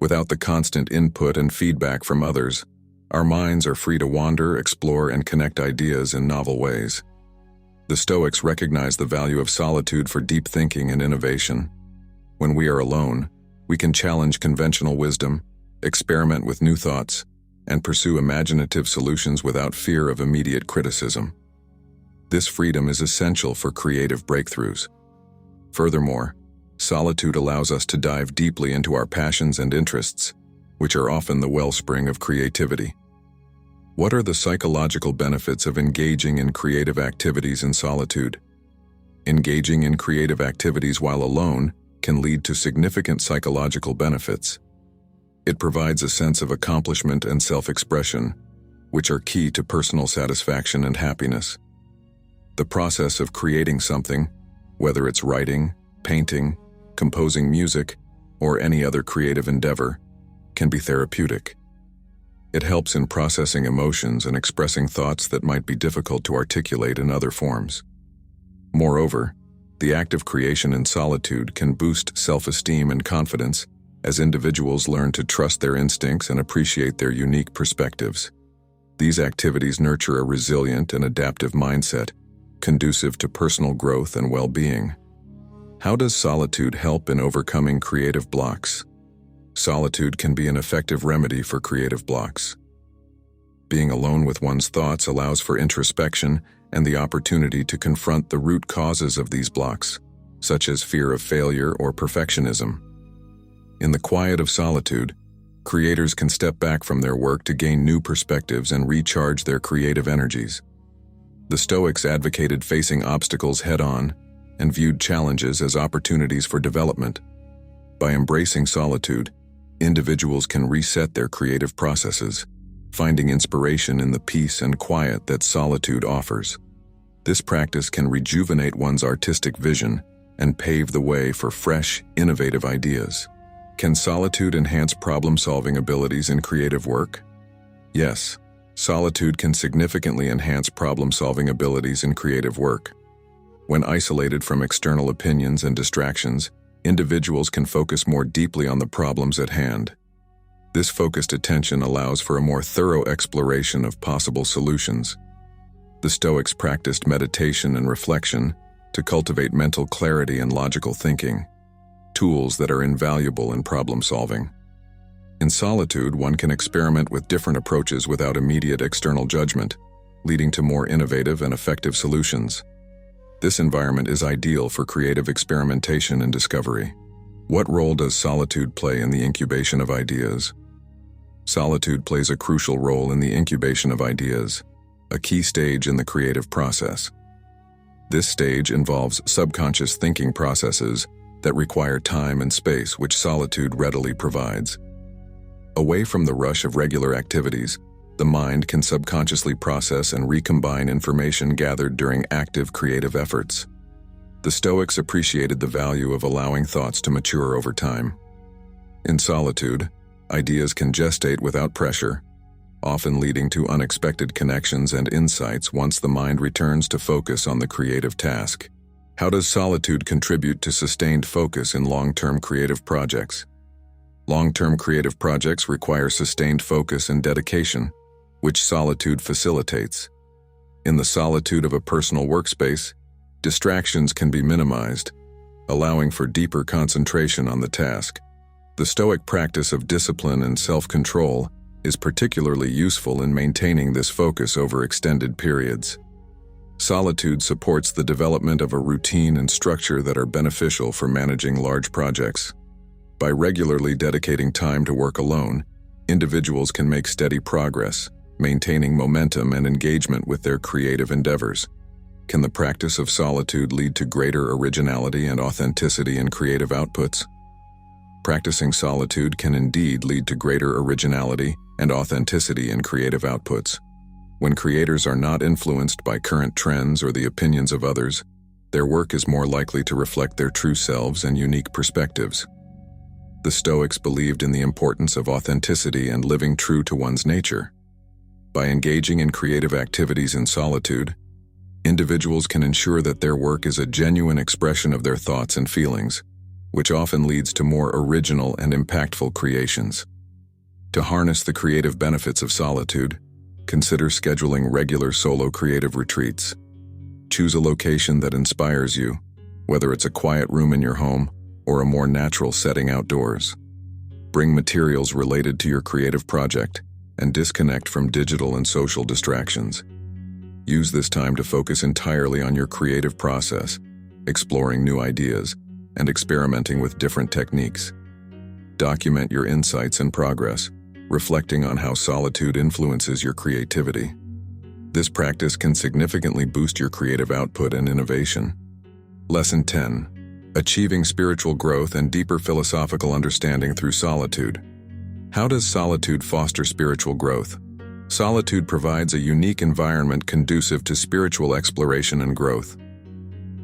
A: Without the constant input and feedback from others, our minds are free to wander, explore, and connect ideas in novel ways. The Stoics recognize the value of solitude for deep thinking and innovation. When we are alone, we can challenge conventional wisdom, experiment with new thoughts, and pursue imaginative solutions without fear of immediate criticism. This freedom is essential for creative breakthroughs. Furthermore, solitude allows us to dive deeply into our passions and interests, which are often the wellspring of creativity. What are the psychological benefits of engaging in creative activities in solitude? Engaging in creative activities while alone can lead to significant psychological benefits. It provides a sense of accomplishment and self-expression, which are key to personal satisfaction and happiness. The process of creating something, whether it's writing, painting, composing music, or any other creative endeavor, can be therapeutic. It helps in processing emotions and expressing thoughts that might be difficult to articulate in other forms. Moreover, the act of creation in solitude can boost self-esteem and confidence as individuals learn to trust their instincts and appreciate their unique perspectives. These activities nurture a resilient and adaptive mindset, conducive to personal growth and well-being. How does solitude help in overcoming creative blocks? Solitude can be an effective remedy for creative blocks. Being alone with one's thoughts allows for introspection and the opportunity to confront the root causes of these blocks, such as fear of failure or perfectionism. In the quiet of solitude, creators can step back from their work to gain new perspectives and recharge their creative energies. The Stoics advocated facing obstacles head-on and viewed challenges as opportunities for development. By embracing solitude, individuals can reset their creative processes, finding inspiration in the peace and quiet that solitude offers. This practice can rejuvenate one's artistic vision and pave the way for fresh, innovative ideas. Can solitude enhance problem-solving abilities in creative work? Yes, solitude can significantly enhance problem-solving abilities in creative work. When isolated from external opinions and distractions, individuals can focus more deeply on the problems at hand. This focused attention allows for a more thorough exploration of possible solutions. The Stoics practiced meditation and reflection to cultivate mental clarity and logical thinking, tools that are invaluable in problem-solving. In solitude, one can experiment with different approaches without immediate external judgment, leading to more innovative and effective solutions. This environment is ideal for creative experimentation and discovery. What role does solitude play in the incubation of ideas? Solitude plays a crucial role in the incubation of ideas, a key stage in the creative process. This stage involves subconscious thinking processes that require time and space, which solitude readily provides. Away from the rush of regular activities, the mind can subconsciously process and recombine information gathered during active creative efforts. The Stoics appreciated the value of allowing thoughts to mature over time. In solitude, ideas can gestate without pressure, often leading to unexpected connections and insights once the mind returns to focus on the creative task. How does solitude contribute to sustained focus in long-term creative projects? Long-term creative projects require sustained focus and dedication, which solitude facilitates. In the solitude of a personal workspace, distractions can be minimized, allowing for deeper concentration on the task. The Stoic practice of discipline and self-control is particularly useful in maintaining this focus over extended periods. Solitude supports the development of a routine and structure that are beneficial for managing large projects. By regularly dedicating time to work alone, individuals can make steady progress, maintaining momentum and engagement with their creative endeavors. Can the practice of solitude lead to greater originality and authenticity in creative outputs? Practicing solitude can indeed lead to greater originality and authenticity in creative outputs. When creators are not influenced by current trends or the opinions of others, their work is more likely to reflect their true selves and unique perspectives. The Stoics believed in the importance of authenticity and living true to one's nature. By engaging in creative activities in solitude, Individuals can ensure that their work is a genuine expression of their thoughts and feelings, which often leads to more original and impactful creations. To harness the creative benefits of solitude, consider scheduling regular solo creative retreats. Choose a location that inspires you, whether it's a quiet room in your home or a more natural setting outdoors. Bring materials related to your creative project and disconnect from digital and social distractions. Use this time to focus entirely on your creative process, exploring new ideas and experimenting with different techniques. Document your insights and progress, reflecting on how solitude influences your creativity. This practice can significantly boost your creative output and innovation. Lesson 10. Achieving spiritual growth and deeper philosophical understanding through solitude. How does solitude foster spiritual growth? Solitude provides a unique environment conducive to spiritual exploration and growth.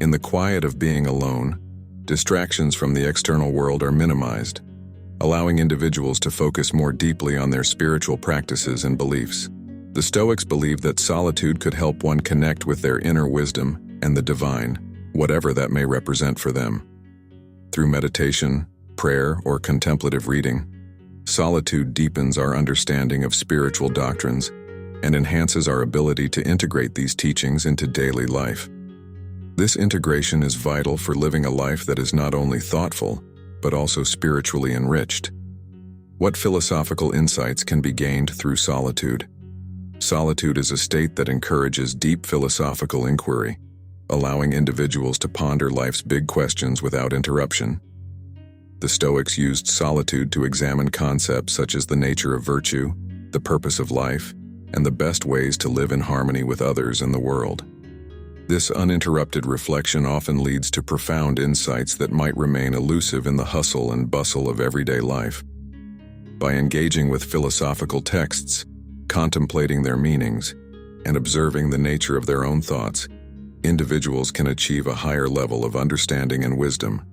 A: In the quiet of being alone, distractions from the external world are minimized, allowing individuals to focus more deeply on their spiritual practices and beliefs. The Stoics believe that solitude could help one connect with their inner wisdom and the divine, whatever that may represent for them. Through meditation, prayer, or contemplative reading, solitude deepens our understanding of spiritual doctrines and enhances our ability to integrate these teachings into daily life. This integration is vital for living a life that is not only thoughtful, but also spiritually enriched. What philosophical insights can be gained through solitude? Solitude is a state that encourages deep philosophical inquiry, allowing individuals to ponder life's big questions without interruption. The Stoics used solitude to examine concepts such as the nature of virtue, the purpose of life, and the best ways to live in harmony with others and the world. This uninterrupted reflection often leads to profound insights that might remain elusive in the hustle and bustle of everyday life. By engaging with philosophical texts, contemplating their meanings, and observing the nature of their own thoughts, individuals can achieve a higher level of understanding and wisdom.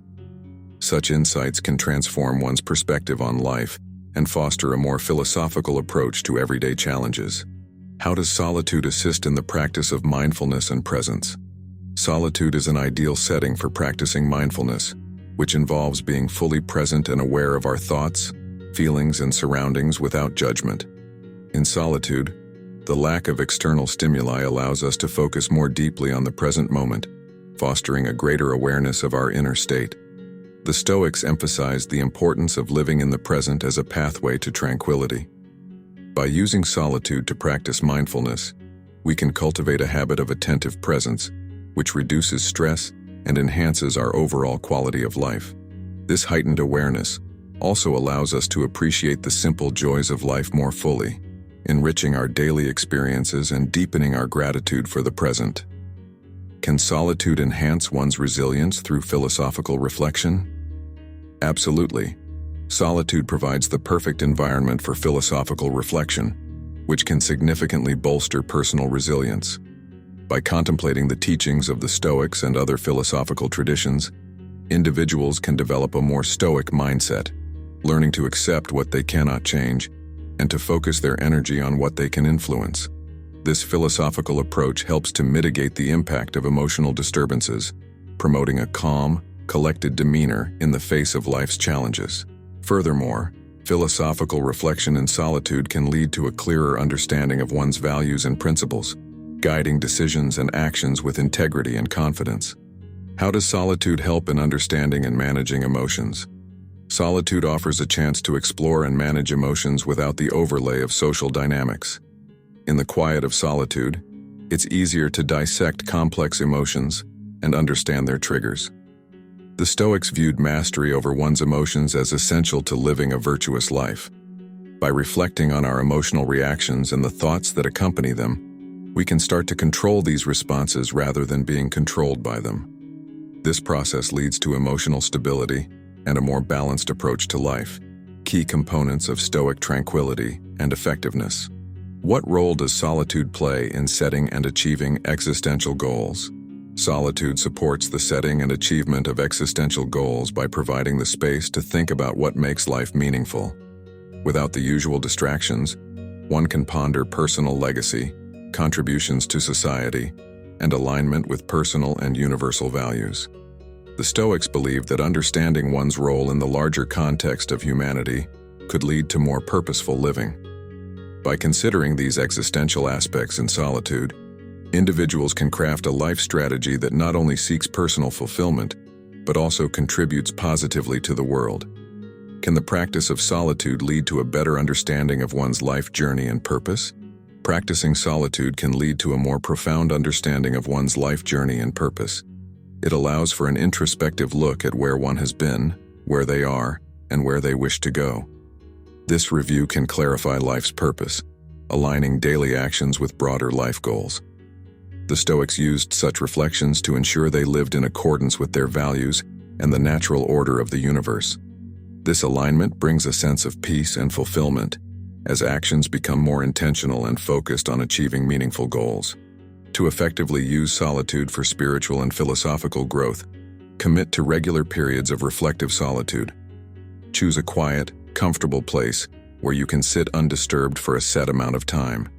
A: Such insights can transform one's perspective on life and foster a more philosophical approach to everyday challenges. How does solitude assist in the practice of mindfulness and presence? Solitude is an ideal setting for practicing mindfulness, which involves being fully present and aware of our thoughts, feelings, and surroundings without judgment. In solitude, the lack of external stimuli allows us to focus more deeply on the present moment, fostering a greater awareness of our inner state. The Stoics emphasized the importance of living in the present as a pathway to tranquility. By using solitude to practice mindfulness, we can cultivate a habit of attentive presence, which reduces stress and enhances our overall quality of life. This heightened awareness also allows us to appreciate the simple joys of life more fully, enriching our daily experiences and deepening our gratitude for the present. Can solitude enhance one's resilience through philosophical reflection? Absolutely. Solitude provides the perfect environment for philosophical reflection, which can significantly bolster personal resilience. By contemplating the teachings of the Stoics and other philosophical traditions, individuals can develop a more Stoic mindset, learning to accept what they cannot change and to focus their energy on what they can influence. This philosophical approach helps to mitigate the impact of emotional disturbances, promoting a calm, collected demeanor in the face of life's challenges. Furthermore, philosophical reflection in solitude can lead to a clearer understanding of one's values and principles, guiding decisions and actions with integrity and confidence. How does solitude help in understanding and managing emotions? Solitude offers a chance to explore and manage emotions without the overlay of social dynamics. In the quiet of solitude, it's easier to dissect complex emotions and understand their triggers. The Stoics viewed mastery over one's emotions as essential to living a virtuous life. By reflecting on our emotional reactions and the thoughts that accompany them, we can start to control these responses rather than being controlled by them. This process leads to emotional stability and a more balanced approach to life, key components of Stoic tranquility and effectiveness. What role does solitude play in setting and achieving existential goals? Solitude supports the setting and achievement of existential goals by providing the space to think about what makes life meaningful. Without the usual distractions, one can ponder personal legacy, contributions to society, and alignment with personal and universal values. The Stoics believed that understanding one's role in the larger context of humanity could lead to more purposeful living. By considering these existential aspects in solitude, individuals can craft a life strategy that not only seeks personal fulfillment, but also contributes positively to the world. Can the practice of solitude lead to a better understanding of one's life journey and purpose? Practicing solitude can lead to a more profound understanding of one's life journey and purpose. It allows for an introspective look at where one has been, where they are, and where they wish to go. This review can clarify life's purpose, aligning daily actions with broader life goals. The Stoics used such reflections to ensure they lived in accordance with their values and the natural order of the universe. This alignment brings a sense of peace and fulfillment as actions become more intentional and focused on achieving meaningful goals. To effectively use solitude for spiritual and philosophical growth, commit to regular periods of reflective solitude. Choose a quiet, comfortable place where you can sit undisturbed for a set amount of time.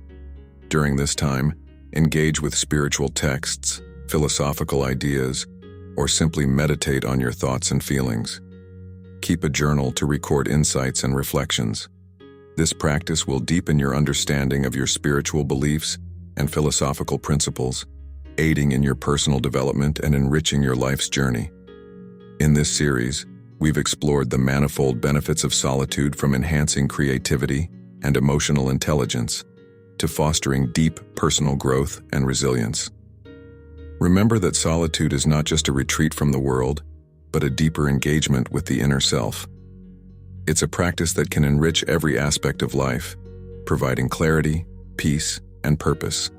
A: During this time, engage with spiritual texts, philosophical ideas, or simply meditate on your thoughts and feelings. Keep a journal to record insights and reflections. This practice will deepen your understanding of your spiritual beliefs and philosophical principles, aiding in your personal development and enriching your life's journey. In this series, we've explored the manifold benefits of solitude, from enhancing creativity and emotional intelligence to fostering deep personal growth and resilience. Remember that solitude is not just a retreat from the world, but a deeper engagement with the inner self. It's a practice that can enrich every aspect of life, providing clarity, peace, and purpose.